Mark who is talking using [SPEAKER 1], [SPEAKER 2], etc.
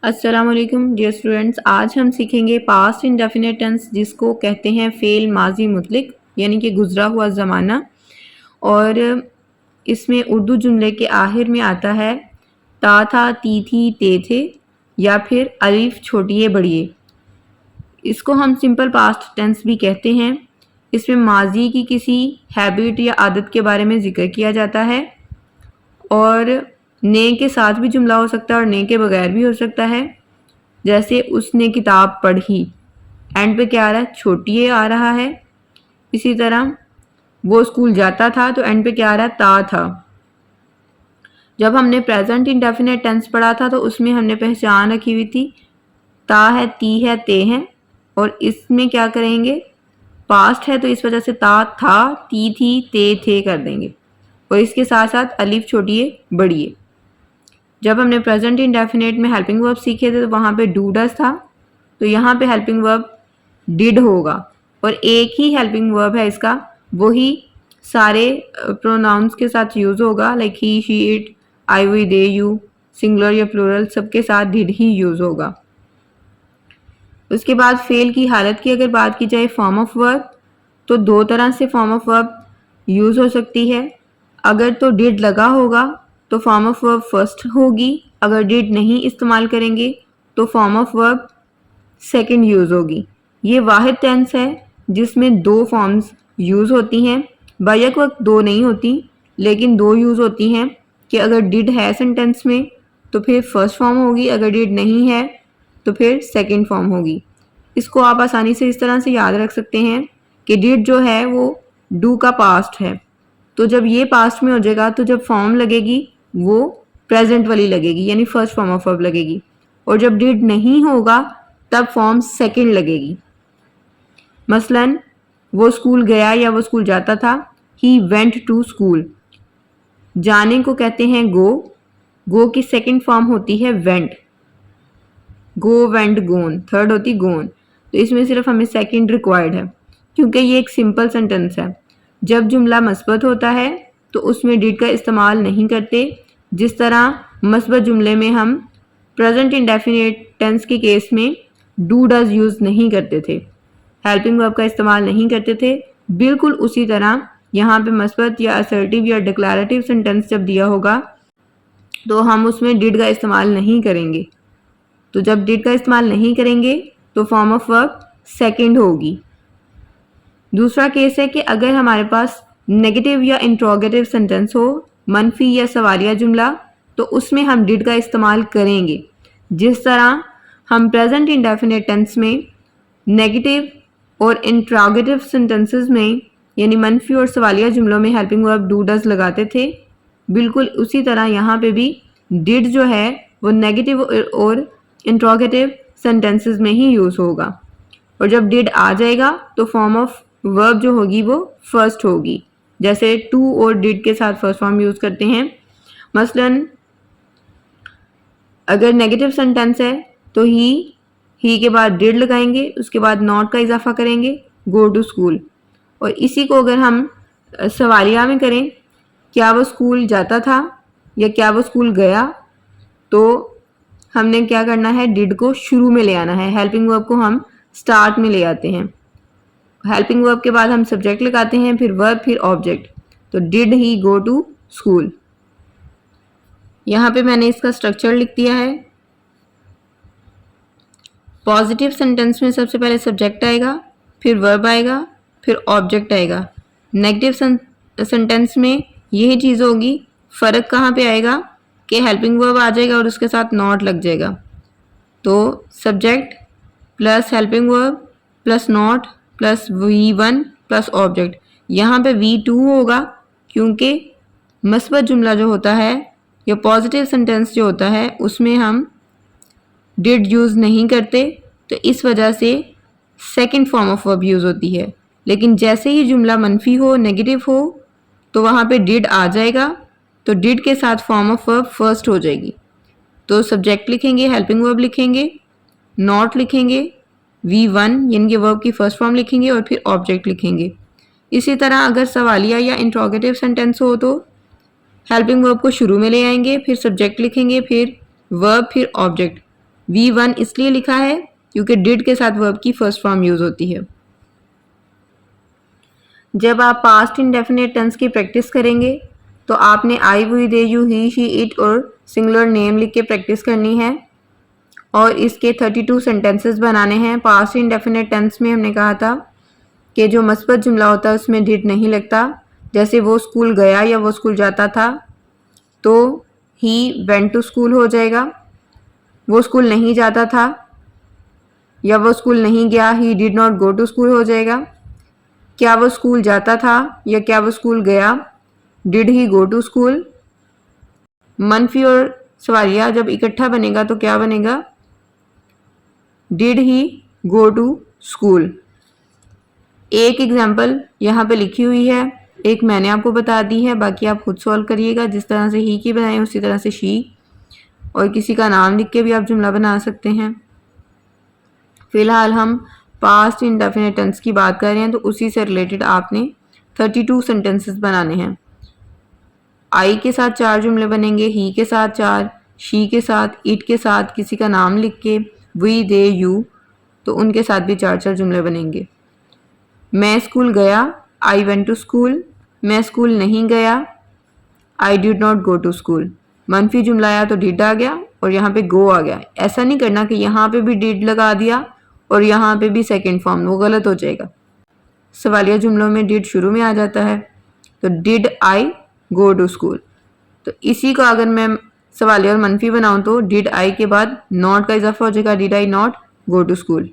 [SPEAKER 1] अस्सलाम वालेकुम dear students. आज हम सीखेंगे पास्ट इंडेफिनिट टेंस, जिसको कहते हैं फ़ेल माजी मुतलिक यानी कि गुजरा हुआ ज़माना। और इसमें उर्दू जुमले के आखिर में आता है ता था, ती थी, ते थे, या फिर अलिफ छोटिए बड़िए। इसको हम सिंपल पास्ट टेंस भी कहते हैं। इसमें माजी की किसी हैबिट या आदत के बारे में ज़िक्र किया जाता है, और ने के साथ भी जुमला हो सकता है और ने के बगैर भी हो सकता है। जैसे उसने किताब पढ़ी, एंड पे क्या आ रहा है, छोटी आ रहा है। इसी तरह वो स्कूल जाता था, तो एंड पे क्या आ रहा है, ता था। जब हमने प्रेजेंट इंडेफिनिट टेंस पढ़ा था तो उसमें हमने पहचान रखी हुई थी ता है, ती है, ते है। और इसमें क्या करेंगे, पास्ट है तो इस वजह से ता था, ती थी, ते थे कर देंगे, और इसके साथ साथ अलिफ छोटिए बड़िए। जब हमने प्रेजेंट इंडेफिनिट में हेल्पिंग वर्ब सीखे थे तो वहाँ पे डू डज था, तो यहाँ पे हेल्पिंग वर्ब डिड होगा, और एक ही हेल्पिंग वर्ब है इसका, वही सारे प्रोनाउंस के साथ यूज़ होगा, like he, she, it, I, we, they, you, singular या प्लूरल सबके साथ डिड ही यूज़ होगा। उसके बाद फेल की हालत की अगर बात की जाए फॉर्म ऑफ वर्ब, तो दो तरह से फॉर्म ऑफ वर्ब यूज़ हो सकती है। अगर तो डिड लगा होगा तो फॉर्म ऑफ वर्ब फर्स्ट होगी, अगर डिड नहीं इस्तेमाल करेंगे तो form of verb second use होगी। ये वाहिद टेंस है जिसमें दो फॉर्म्स यूज़ होती हैं। बैक वक्त दो नहीं होती, लेकिन दो यूज़ होती हैं कि अगर डिड है सेंटेंस में तो फिर फर्स्ट फॉर्म होगी, अगर डिड नहीं है तो फिर सेकंड फॉर्म होगी। इसको आप आसानी से इस तरह से याद रख सकते हैं कि डिड जो है वो डू का पास्ट है, तो जब ये पास्ट में हो जाएगा तो जब फॉर्म लगेगी वो प्रेजेंट वाली लगेगी, यानी फर्स्ट फॉर्म ऑफ वर्ब लगेगी। और जब डिड नहीं होगा तब फॉर्म सेकंड लगेगी। मसलन वो स्कूल गया या वो स्कूल जाता था, ही वेंट टू स्कूल। जाने को कहते हैं गो, गो की सेकंड फॉर्म होती है वेंट, गो, वेंट, गोन, थर्ड होती गोन। तो इसमें सिर्फ हमें सेकंड रिक्वायर्ड है, क्योंकि ये एक सिंपल सेंटेंस है। जब जुमला मस्बत होता है तो उसमें डिड का इस्तेमाल नहीं करते, जिस तरह मस्बत जुमले में हम प्रेजेंट इंडेफिनिट टेंस के केस में डू डज यूज़ नहीं करते थे, हेल्पिंग वर्ब का इस्तेमाल नहीं करते थे। बिल्कुल उसी तरह यहाँ पे मस्बत या असर्टिव या डिक्लेरेटिव सेंटेंस जब दिया होगा तो हम उसमें डिड का इस्तेमाल नहीं करेंगे। तो जब डिड का इस्तेमाल नहीं करेंगे तो फॉर्म ऑफ वर्ब सेकंड होगी। दूसरा केस है कि अगर हमारे पास नेगेटिव या इंट्रोगेटिव सेंटेंस हो, मनफी या सवालिया जुमला, तो उसमें हम डिड का इस्तेमाल करेंगे। जिस तरह हम प्रेजेंट इंडेफिनिट टेंस में नेगेटिव और इंट्रोगेटिव सेंटेंसेस में यानी मनफी और सवालिया जुमलों में हेल्पिंग वर्ब डू डज लगाते थे, बिल्कुल उसी तरह यहाँ पे भी डिड जो है वो नेगेटिव और इंट्रोगेटिव सेंटेंसेस में ही यूज़ होगा। और जब डिड आ जाएगा तो फॉर्म ऑफ वर्ब जो होगी वो फर्स्ट होगी, जैसे टू और डिड के साथ फर्स्ट फॉर्म यूज़ करते हैं। मसलन अगर नेगेटिव सेंटेंस है तो ही के बाद डिड लगाएंगे, उसके बाद नॉट का इजाफा करेंगे, गो टू स्कूल। और इसी को अगर हम सवालिया में करें, क्या वो स्कूल जाता था या क्या वो स्कूल गया, तो हमने क्या करना है, डिड को शुरू में ले आना है, हेल्पिंग वर्ब को हम स्टार्ट में ले आते हैं। हेल्पिंग वर्ब के बाद हम सब्जेक्ट लगाते हैं, फिर वर्ब, फिर ऑब्जेक्ट। तो did he go to school. यहाँ पे मैंने इसका स्ट्रक्चर लिख दिया है। पॉजिटिव सेंटेंस में सबसे पहले सब्जेक्ट आएगा, फिर वर्ब आएगा, फिर ऑब्जेक्ट आएगा। नेगेटिव सेंटेंस में यही चीज़ होगी। फ़र्क कहाँ पे आएगा कि हेल्पिंग वर्ब आ जाएगा और उसके साथ नॉट लग जाएगा। तो subject plus helping verb plus not plus V1 plus object. यहाँ पे V2 होगा, क्योंकि मस्बत जुमला जो होता है या पॉजिटिव सेंटेंस जो होता है उसमें हम डिड यूज़ नहीं करते, तो इस वजह से second form of verb use होती है। लेकिन जैसे ही जुमला मनफी हो, नेगेटिव हो, तो वहाँ पे डिड आ जाएगा, तो डिड के साथ फॉर्म ऑफ वर्ब फर्स्ट हो जाएगी। तो सब्जेक्ट लिखेंगे, हेल्पिंग वर्ब लिखेंगे, नॉट लिखेंगे, V1 यानी कि वर्ब की फर्स्ट फॉर्म लिखेंगे, और फिर ऑब्जेक्ट लिखेंगे। इसी तरह अगर सवालिया या इंट्रोगेटिव सेंटेंस हो तो हेल्पिंग वर्ब को शुरू में ले आएंगे, फिर सब्जेक्ट लिखेंगे, फिर वर्ब, फिर ऑब्जेक्ट। V1 इसलिए लिखा है क्योंकि डिड के साथ वर्ब की फर्स्ट फॉर्म यूज होती है। जब आप पास्ट इंडेफिनिट टेंस की प्रैक्टिस करेंगे तो आपने I, we, they, you, he, she, it और सिंगुलर नेम लिख के प्रैक्टिस करनी है और इसके 32 सेंटेंसेस बनाने हैं। पास्ट इंडेफिनिट टेंस में हमने कहा था कि जो मस्बत जुमला होता है उसमें डिड नहीं लगता। जैसे वो स्कूल गया या वो स्कूल जाता था तो ही वेंट टू स्कूल हो जाएगा। वो स्कूल नहीं जाता था या वो स्कूल नहीं गया, he did not go to school हो जाएगा। क्या वो स्कूल जाता था या क्या वो स्कूल गया, did he go to school. मनफी और सवालिया जब इकट्ठा बनेगा तो क्या बनेगा, did he go to school. एक एग्जाम्पल यहाँ पे लिखी हुई है, एक मैंने आपको बता दी है, बाकी आप खुद सॉल्व करिएगा। जिस तरह से ही की बनाए उसी तरह से शी, और किसी का नाम लिख के भी आप जुमला बना सकते हैं। फिलहाल हम पास्ट इंडेफिनिट टेंस की बात कर रहे हैं तो उसी से रिलेटेड आपने 32 सेंटेंसेस बनाने हैं। आई के साथ 4 जुमले बनेंगे, ही के साथ 4, शी के साथ, इट के साथ किसी का नाम लिख के, वी, दे, यू, तो उनके साथ भी 4-4 जुमले बनेंगे। मैं स्कूल गया, आई वेंट टू स्कूल। मैं स्कूल नहीं गया, I did not go to school. मनफी जुमला आया तो डिड आ गया और यहाँ पे गो आ गया। ऐसा नहीं करना कि यहाँ पे भी डिड लगा दिया और यहाँ पे भी सेकेंड फॉर्म, वो गलत हो जाएगा। सवालिया जुमलों में डिड शुरू में आ जाता है, तो did I go to school. तो इसी को अगर मैं सवालिया और मनफी बनाऊँ तो डिड आई के बाद नॉट का इजाफा हो जाएगा, did I not go to school.